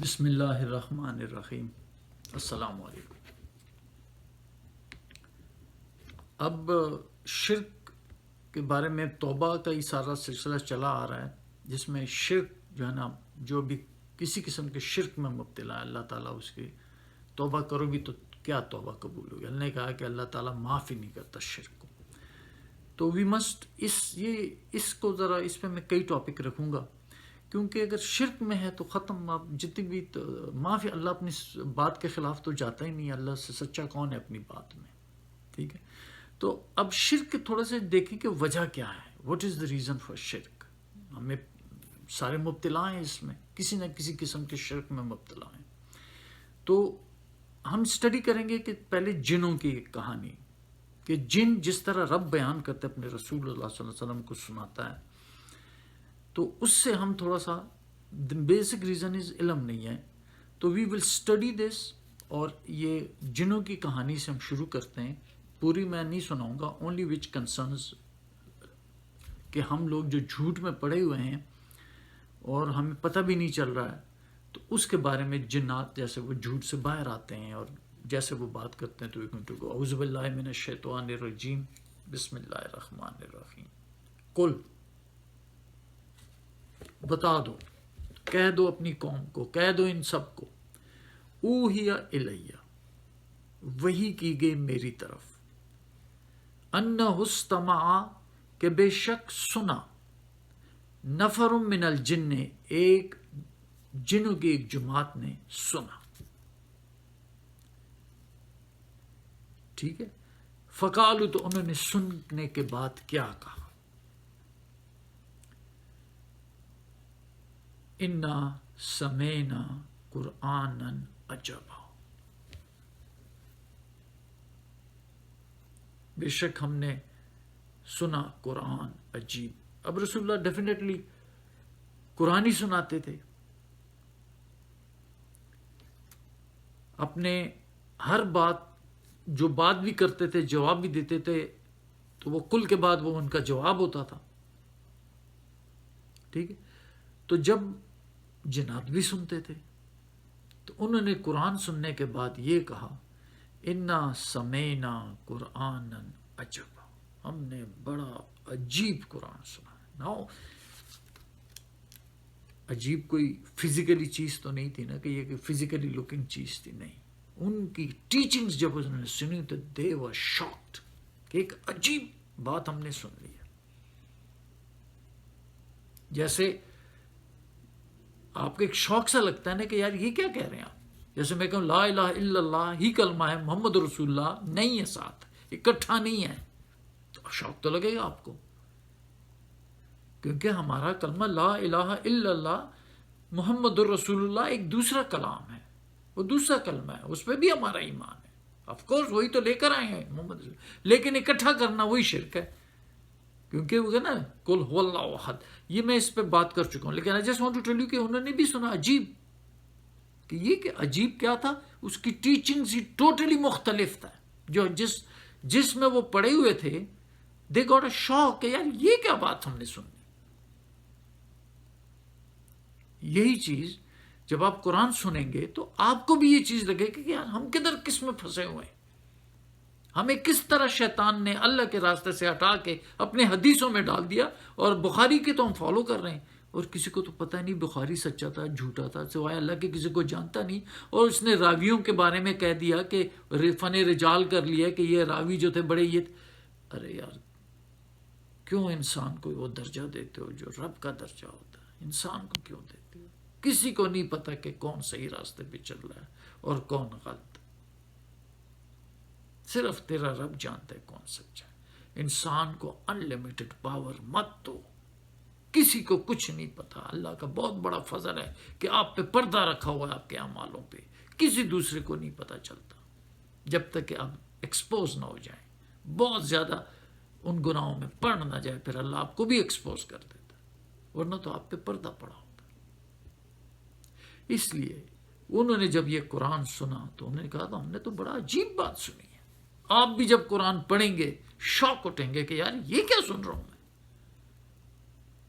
بسم اللہ الرحمن الرحیم۔ السلام علیکم۔ اب شرک کے بارے میں توبہ کا ہی سارا سلسلہ چلا آ رہا ہے، جس میں شرک جو ہے نا، جو بھی کسی قسم کے شرک میں مبتلا ہے، اللہ تعالیٰ اس کی توبہ کرو گی تو کیا توبہ قبول ہوگی؟ اللہ نے کہا کہ اللہ تعالیٰ معاف ہی نہیں کرتا شرک کو۔ تو وی مسٹ اس کو ذرا اس پہ میں کئی ٹاپک رکھوں گا، کیونکہ اگر شرک میں ہے تو ختم، آپ جتنی بھی معافی، اللہ اپنی بات کے خلاف تو جاتا ہی نہیں، اللہ سے سچا کون ہے اپنی بات میں، ٹھیک ہے؟ تو اب شرک تھوڑا سا دیکھیں کہ وجہ کیا ہے، what is the reason for شرک۔ ہمیں سارے مبتلا ہیں اس میں، کسی نہ کسی قسم کے شرک میں مبتلا ہیں۔ تو ہم اسٹڈی کریں گے کہ پہلے جنوں کی ایک کہانی، کہ جن جس طرح رب بیان کرتے اپنے رسول اللہ صلی اللہ علیہ وسلم کو سناتا ہے، تو اس سے ہم تھوڑا سا بیسک ریزن از علم نہیں ہے، تو وی ول اسٹڈی دس۔ اور یہ جنوں کی کہانی سے ہم شروع کرتے ہیں، پوری میں نہیں سناؤں گا، اونلی وچ کنسرنز کہ ہم لوگ جو جھوٹ میں پڑے ہوئے ہیں اور ہمیں پتہ بھی نہیں چل رہا ہے، تو اس کے بارے میں جنات جیسے وہ جھوٹ سے باہر آتے ہیں اور جیسے وہ بات کرتے ہیں، تو اعوذ باللہ من الشیطان الرجیم، بسم اللہ الرحمن الرحیم۔ کل بتا دو، کہہ دو اپنی قوم کو، کہہ دو ان سب کو، اوحی الیہ، وحی کی گئی میری طرف، انہ استمع، کہ بے شک سنا، نفر من الجن، ایک جنوں کی ایک جماعت نے سنا، ٹھیک ہے؟ فقالو، تو انہوں نے سننے کے بعد کیا کہا؟ انا سمینا قرآنا عجبا، بے شک ہم نے سنا قرآن عجیب۔ اب رسول اللہ ڈیفینیٹلی قرآن ہی سناتے تھے، اپنے ہر بات جو بات بھی کرتے تھے، جواب بھی دیتے تھے، تو وہ کل کے بعد وہ ان کا جواب ہوتا تھا، ٹھیک ہے؟ تو جب جنات بھی سنتے تھے تو انہوں نے قرآن سننے کے بعد یہ کہا، انا سمینا قرآنا عجبا، ہم نے بڑا عجیب قرآن سنا ہے۔ ناؤ عجیب کوئی فزیکلی چیز تو نہیں تھی نا، کہ یہ فزیکلی لکنگ چیز تھی، نہیں، ان کی ٹیچنگز جب انہوں نے سنی تو دے ور شاکڈ، کہ ایک عجیب بات ہم نے سن لی ہے۔ جیسے آپ کو ایک شوق سا لگتا ہے نا کہ یار یہ کیا کہہ رہے ہیں آپ، جیسے میں کہوں لا الہ الا اللہ ہی کلمہ ہے، محمد رسول اللہ نہیں ہے، ساتھ اکٹھا نہیں ہے، تو شوق تو لگے گا آپ کو، کیونکہ ہمارا کلمہ لا الہ الا اللہ محمد رسول اللہ ایک دوسرا کلام ہے، وہ دوسرا کلمہ ہے، اس پہ بھی ہمارا ایمان ہے، آف کورس وہی تو لے کر آئے ہیں محمد رسول، لیکن اکٹھا کرنا وہی شرک ہے، کیونکہ وہ نا قل هو اللہ احد، یہ میں اس پہ بات کر چکا ہوں، لیکن I just want to tell you کہ انہوں نے بھی سنا عجیب، کہ یہ کہ عجیب کیا تھا، اس کی ٹیچنگز ہی ٹوٹلی مختلف تھا، جو جس میں وہ پڑے ہوئے تھے، دے گاٹ اے شاک کہ یار یہ کیا بات ہم نے سنی۔ یہی چیز جب آپ قرآن سنیں گے تو آپ کو بھی یہ چیز لگے کہ یار ہم کس میں پھنسے ہوئے ہیں، ہمیں کس طرح شیطان نے اللہ کے راستے سے ہٹا کے اپنے حدیثوں میں ڈال دیا، اور بخاری کے تو ہم فالو کر رہے ہیں، اور کسی کو تو پتہ نہیں بخاری سچا تھا جھوٹا تھا، سوائے اللہ کے کسی کو جانتا نہیں، اور اس نے راویوں کے بارے میں کہہ دیا کہ فن رجال کر لیا کہ یہ راوی جو تھے بڑے یہ ارے یار کیوں انسان کو وہ درجہ دیتے ہو جو رب کا درجہ ہوتا ہے، انسان کو کیوں دیتے ہو؟ کسی کو نہیں پتا کہ کون صحیح راستے پہ چل رہا ہے اور کون غلط، صرف تیرا رب جانتا ہے کون سچا ہے۔ انسان کو انلمیٹڈ پاور مت دو، کسی کو کچھ نہیں پتا، اللہ کا بہت بڑا فضل ہے کہ آپ پہ پردہ رکھا ہوا ہے، آپ کے اعمالوں پہ کسی دوسرے کو نہیں پتا چلتا، جب تک کہ آپ ایکسپوز نہ ہو جائیں، بہت زیادہ ان گناہوں میں پڑ نہ جائے، پھر اللہ آپ کو بھی ایکسپوز کر دیتا، ورنہ تو آپ پہ پردہ پڑا ہوتا۔ اس لیے انہوں نے جب یہ قرآن سنا تو انہوں نے کہا تھا ہم نے تو بڑا عجیب بات سنی ہے، آپ بھی جب قرآن پڑھیں گے شوق اٹھیں گے کہ یار یہ کیا سن رہا ہوں میں۔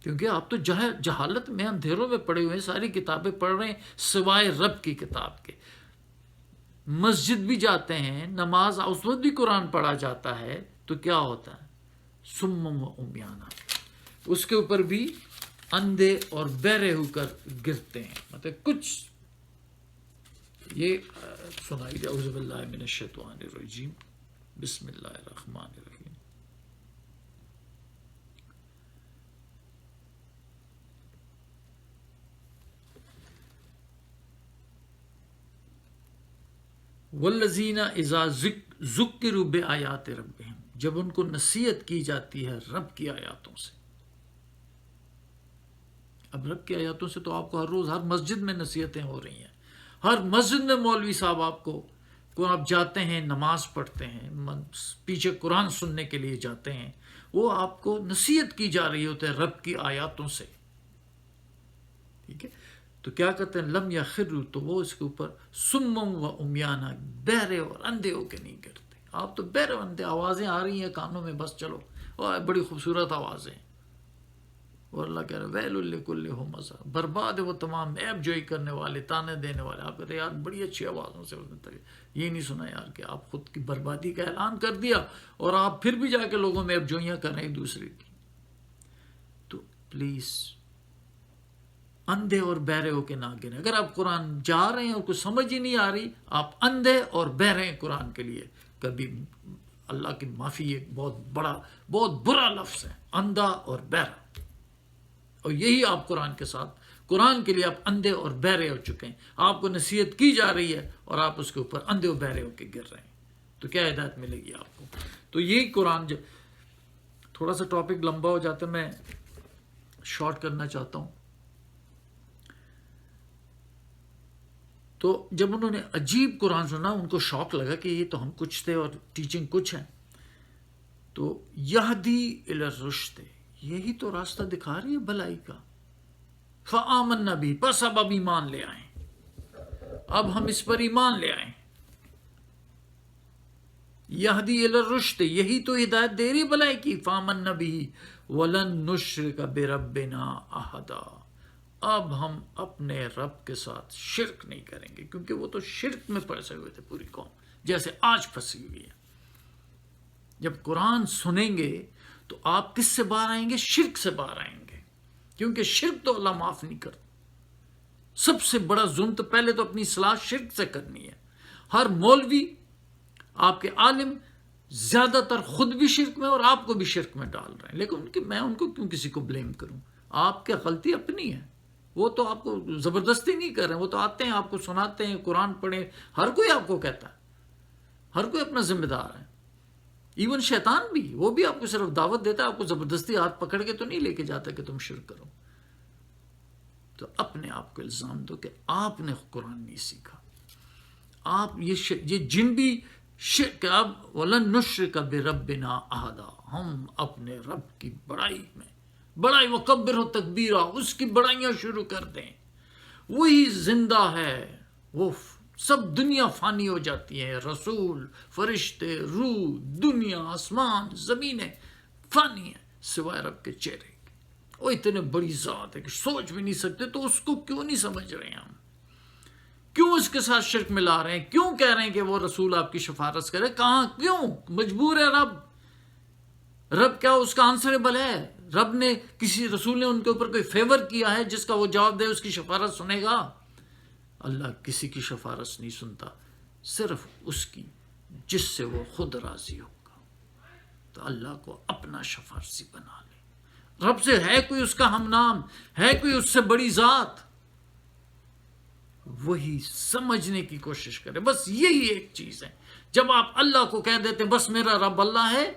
کیونکہ آپ تو جہالت میں اندھیروں میں پڑے ہوئے ہیں، ساری کتابیں پڑھ رہے ہیں سوائے رب کی کتاب کے، مسجد بھی جاتے ہیں، نماز اس وقت بھی قرآن پڑھا جاتا ہے، تو کیا ہوتا ہے؟ سمم و عمیانہ، اس کے اوپر بھی اندھے اور بہرے ہو کر گرتے ہیں. مطلب کچھ یہ سنائی، اعوذ باللہ من الشیطان الرجیم، بسم اللہ الرحمن الرحیم. والذین اذا ذکروا بآیات ربہم، جب ان کو نصیحت کی جاتی ہے رب کی آیاتوں سے. اب رب کی آیاتوں سے تو آپ کو ہر روز ہر مسجد میں نصیحتیں ہو رہی ہیں، ہر مسجد میں مولوی صاحب آپ کو آپ جاتے ہیں، نماز پڑھتے ہیں، پیچھے قرآن سننے کے لیے جاتے ہیں، وہ آپ کو نصیحت کی جا رہی ہوتی ہے رب کی آیاتوں سے. ٹھیک ہے، تو کیا کرتے ہیں؟ لم یخروا، تو وہ اس کے اوپر سمم و عمیانہ، بہرے اور اندھے ہو کے نہیں گرتے. آپ تو بہرے و اندھے، آوازیں آ رہی ہیں کانوں میں، بس چلو بڑی خوبصورت آوازیں، اور اللہ کہہ رہے ویل لکل ہمزہ، برباد ہے وہ تمام عیب جوئی کرنے والے، تانے دینے والے. آپ کہتے ہیں یار بڑی اچھی آوازوں سے، یہ نہیں سنا یار کہ آپ خود کی بربادی کا اعلان کر دیا اور آپ پھر بھی جا کے لوگوں میں عیب جوئیاں کر رہے ہیں ایک دوسرے کی. تو پلیز اندھے اور بہرے ہو کے نہ گریں. اگر آپ قرآن جا رہے ہیں اور کچھ سمجھ ہی نہیں آ رہی، آپ اندھے اور بہرے ہیں قرآن کے لیے. کبھی اللہ کی معافی، ایک بہت برا لفظ ہے اندھا اور بہرا، اور یہی آپ قرآن کے ساتھ، قرآن کے لیے آپ اندھے اور بہرے ہو چکے ہیں. آپ کو نصیحت کی جا رہی ہے اور آپ اس کے اوپر اندھے اور بہرے ہو کے گر رہے ہیں، تو کیا ہدایت ملے گی آپ کو؟ تو یہی قرآن. جب تھوڑا سا ٹاپک لمبا ہو جاتا ہے، میں شارٹ کرنا چاہتا ہوں. تو جب انہوں نے عجیب قرآن سنا، ان کو شوق لگا کہ یہ تو ہم کچھ تھے اور ٹیچنگ کچھ ہے. تو یہدی الی الرشد، یہی تو راستہ دکھا رہی ہے بھلائی کا. فآمنا بھی، بس اب ایمان لے آئیں، اب ہم اس پر ایمان لے آئیں. یہدی الی الرشد، یہی تو ہدایت دے رہی بھلائی کی. فآمنا بھی ولن نشرک بربنا احدا، اب ہم اپنے رب کے ساتھ شرک نہیں کریں گے. کیونکہ وہ تو شرک میں پھنسے ہوئے تھے پوری قوم، جیسے آج پھنسی ہوئی ہے. جب قرآن سنیں گے تو آپ کس سے باہر آئیں گے؟ شرک سے باہر آئیں گے. کیونکہ شرک تو اللہ معاف نہیں کرتا. سب سے بڑا ظلم تو پہلے تو اپنی اصلاح شرک سے کرنی ہے. ہر مولوی، آپ کے عالم زیادہ تر خود بھی شرک میں اور آپ کو بھی شرک میں ڈال رہے ہیں. لیکن میں ان کو کیوں کسی کو بلیم کروں؟ آپ کی غلطی اپنی ہے. وہ تو آپ کو زبردستی نہیں کر رہے ہیں، وہ تو آتے ہیں آپ کو سناتے ہیں، قرآن پڑھیں. ہر کوئی آپ کو کہتا ہے، ہر کوئی اپنا ذمہ دار ہے. ایون شیطان بھی، وہ بھی آپ کو صرف دعوت دیتا ہے، آپ کو زبردستی ہاتھ پکڑ کے تو نہیں لے کے جاتا کہ تم شرک کرو. تو اپنے آپ کو الزام دو کہ آپ نے قرآن نہیں سیکھا. آپ یہ جن بھی شرک، اب وَلَن نُشْرِكَ بِرَبِّنَا أَحَدًا، ہم اپنے رب کی بڑائی میں، بڑائی وکبر و تکبیرہ، اس کی بڑائیاں شروع کر دیں. وہی زندہ ہے. وہ سب دنیا فانی ہو جاتی ہے، رسول، فرشتے، روح، دنیا، آسمان، زمینیں فانی ہیں سوائے رب کے چہرے کے. وہ اتنے بڑی ذات ہے کہ سوچ بھی نہیں سکتے. تو اس کو کیوں نہیں سمجھ رہے ہیں ہم؟ کیوں اس کے ساتھ شرک ملا رہے ہیں؟ کیوں کہہ رہے ہیں کہ وہ رسول آپ کی شفاعت کرے؟ کہاں؟ کیوں مجبور ہے رب؟ رب کیا اس کا آنسریبل ہے؟ رب نے کسی رسول نے ان کے اوپر کوئی فیور کیا ہے جس کا وہ جواب دے اس کی شفاعت سنے گا؟ اللہ کسی کی شفاعت نہیں سنتا، صرف اس کی جس سے وہ خود راضی ہوگا. تو اللہ کو اپنا شفاعتی بنا لے. رب سے ہے کوئی اس کا ہم نام؟ ہے کوئی اس سے بڑی ذات؟ وہی سمجھنے کی کوشش کرے. بس یہی ایک چیز ہے. جب آپ اللہ کو کہہ دیتے بس میرا رب اللہ ہے،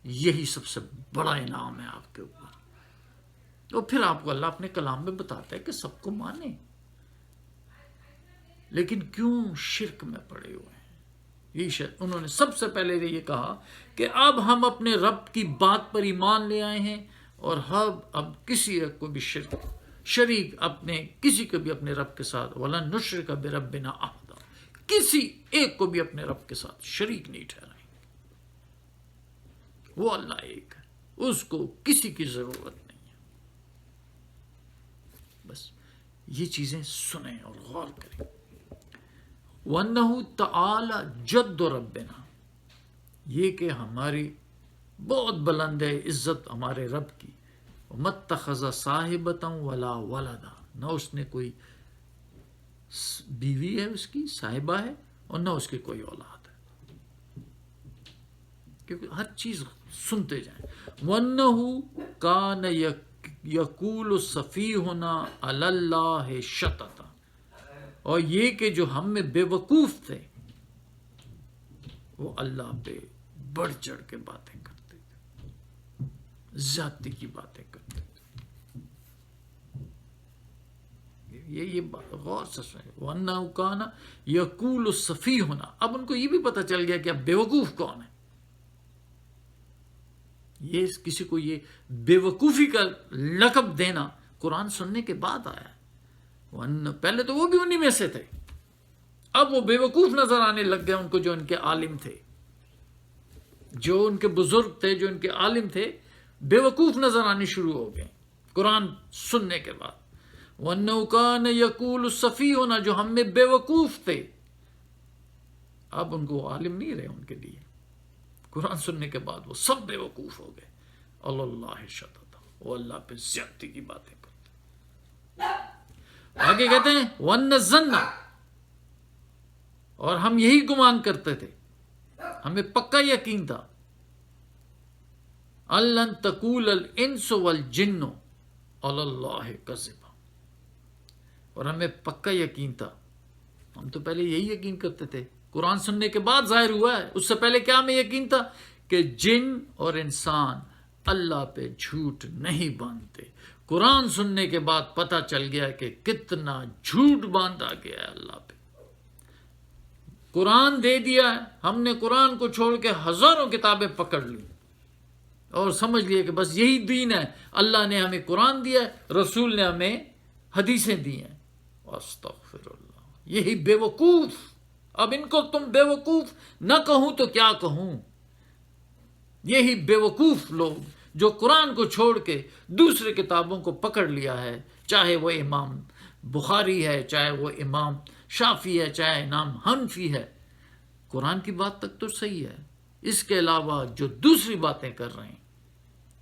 یہی سب سے بڑا انعام ہے آپ کے اوپر. تو پھر آپ کو اللہ اپنے کلام میں بتاتا ہے کہ سب کو مانے. لیکن کیوں شرک میں پڑے ہوئے ہیں؟ یہ انہوں نے سب سے پہلے یہ کہا کہ اب ہم اپنے رب کی بات پر ایمان لے آئے ہیں، اور اب کسی ایک کو بھی شریک اپنے کسی کو بھی اپنے رب کے ساتھ وَلَن نُشْرِكَ بِرَبِّنَا أَحَدًا، کسی ایک کو بھی اپنے رب کے ساتھ شریک نہیں ٹھہرائیں. وہ اللہ ایک ہے، اس کو کسی کی ضرورت نہیں ہے. بس یہ چیزیں سنیں اور غور کریں. وَأَنَّهُ تَعَالَى جَدُّ رَبِّنَا، یہ کہ ہماری بہت بلند ہے عزت ہمارے رب کی. وَمَتَّخَذَ صَاحِبَةً وَلَا وَلَدًا، نہ اس نے کوئی بیوی ہے اس کی صاحبہ ہے اور نہ اس کی کوئی اولاد ہے. کیونکہ ہر چیز سنتے جائیں. وَأَنَّهُ كَانَ يَقُولُ سَفِيهُنَا عَلَى اللَّهِ شَطَطًا، اور یہ کہ جو ہم میں بے وقوف تھے وہ اللہ پہ بڑھ چڑھ کے باتیں کرتے تھے، زیادتی کی باتیں کرتے تھے. یہ غور سے سنیں. وَأَنَّهُ كَانَ يَقُولُ سَفِيهُنَا، اب ان کو یہ بھی پتہ چل گیا کہ اب بے وقوف کون ہے. یہ کسی کو یہ بے وقوفی کا لقب دینا قرآن سننے کے بعد آیا ہے. پہلے تو وہ بھی انہی میں سے تھے، اب وہ بے وقوف نظر آنے لگ گئے ان کو جو ان کے عالم تھے، جو ان کے بزرگ تھے، جو ان کے عالم تھے، بے وقوف نظر آنے شروع ہو گئے قرآن سننے کے بعد. وَأَنَّهُ كَانَ يَقُولُ سَفِيهُنَا، جو ہم میں بے وقوف تھے، اب ان کو عالم نہیں رہے ان کے لیے. قرآن سننے کے بعد وہ سب بے وقوف ہو گئے. اللہ شطط، وہ اللہ پہ زیادتی کی باتیں کرتے. آگے کہتے ہیں وَنَّظَنَّا، اور ہم یہی گمان کرتے تھے، ہمیں پکا یقین تھا، أَلَّن تَقُولَ الْإِنسُ وَالْجِنُّ عَلَى اللَّهِ كَذِبًا، اور ہمیں پکا یقین تھا، ہم تو پہلے یہی یقین کرتے تھے، قرآن سننے کے بعد ظاہر ہوا ہے. اس سے پہلے کیا ہمیں یقین تھا کہ جن اور انسان اللہ پہ جھوٹ نہیں باندھتے. قرآن سننے کے بعد پتہ چل گیا کہ کتنا جھوٹ باندھا گیا ہے اللہ پہ. قرآن دے دیا ہے، ہم نے قرآن کو چھوڑ کے ہزاروں کتابیں پکڑ لی اور سمجھ لیا کہ بس یہی دین ہے. اللہ نے ہمیں قرآن دیا ہے، رسول نے ہمیں حدیثیں دی ہیں. استغفر اللہ، یہی بے وقوف. اب ان کو تم بے وقوف نہ کہوں تو کیا کہوں. یہی بے وقوف لوگ جو قرآن کو چھوڑ کے دوسرے کتابوں کو پکڑ لیا ہے، چاہے وہ امام بخاری ہے، چاہے وہ امام شافعی ہے، چاہے امام حنفی ہے. قرآن کی بات تک تو صحیح ہے، اس کے علاوہ جو دوسری باتیں کر رہے ہیں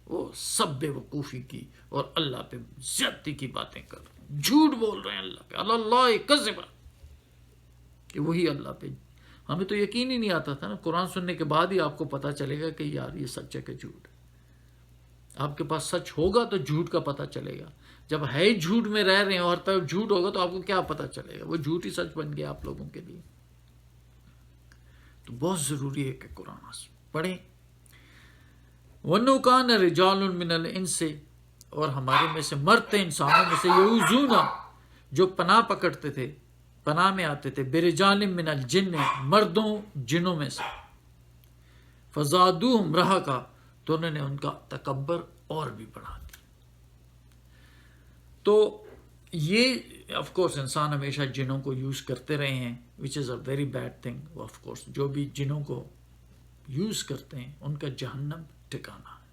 وہ سب بے وقوفی کی اور اللہ پہ زیادتی کی باتیں کر رہے ہیں، جھوٹ بول رہے ہیں اللہ پہ. اللہ کذبا، کہ وہی اللہ پہ. ہمیں تو یقین ہی نہیں آتا تھا نا، قرآن سننے کے بعد ہی آپ کو پتہ چلے گا کہ یار یہ سچ ہے کہ جھوٹ. آپ کے پاس سچ ہوگا تو جھوٹ کا پتہ چلے گا. جب ہے ہی جھوٹ میں رہ رہے ہیں اور طرف جھوٹ ہوگا تو آپ کو کیا پتہ چلے گا، وہ جھوٹ ہی سچ بن گیا آپ لوگوں کے لیے. تو بہت ضروری ہے کہ قرآن پڑھیں. وَأَنَّهُ كَانَ رِجَالٌ مِّنَ الْإِنسِ، اور ہمارے میں سے مرد تھے انسانوں میں سے، یعوذون، جو پناہ پکڑتے تھے، پناہ میں آتے تھے، بِرِجَالٍ مِّنَ الْجِنِّ، مردوں جنوں میں سے، فَزَادُوهُمْ رَهَقًا، تو انہوں نے ان کا تکبر اور بھی بڑھا دیا. تو یہ آف کورس انسان ہمیشہ جنوں کو یوز کرتے رہے ہیں، which is a very bad thing. Of course جو بھی جنوں کو یوز کرتے ہیں ان کا جہنم ٹھکانا ہے،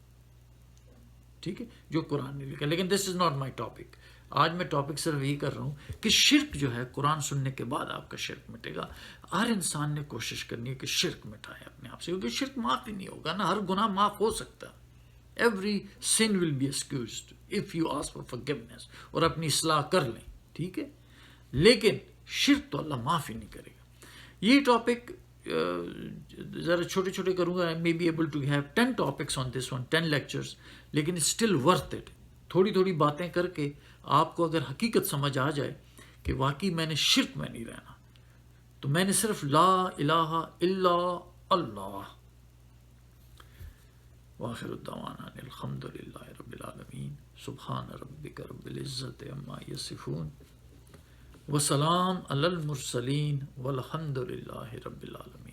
ٹھیک ہے، جو قرآن نے لکھا. لیکن دس از ناٹ مائی ٹاپک. آج میں ٹاپک صرف یہی کر رہا ہوں کہ شرک جو ہے قرآن سننے کے بعد آپ کا شرک مٹے گا. ہر انسان نے کوشش کرنی ہے کہ شرک مٹائے اپنے آپ سے، کیونکہ شرک معاف ہی نہیں ہوگا نا. ہر گناہ معاف ہو سکتا، every sin will be excused if you ask for forgiveness, اور اپنی اصلاح کر لیں، ٹھیک ہے. لیکن شرک تو اللہ معاف ہی نہیں کرے گا. یہ ٹاپک ذرا چھوٹے چھوٹے کروں گا. I may be able to have 10 topics on this one, 10 lectures, لیکن اسٹل ورتھ اٹ. تھوڑی تھوڑی باتیں کر کے آپ کو اگر حقیقت سمجھ آ جائے کہ واقعی میں نے شرک میں نہیں رہنا، تو میں نے صرف لا الہ الا اللہ. وآخر الدعوانا الحمد للہ رب العالمین. سبحان ربک رب العزت عما یصفون، وسلام علی المرسلین، والحمد للہ رب العالمین.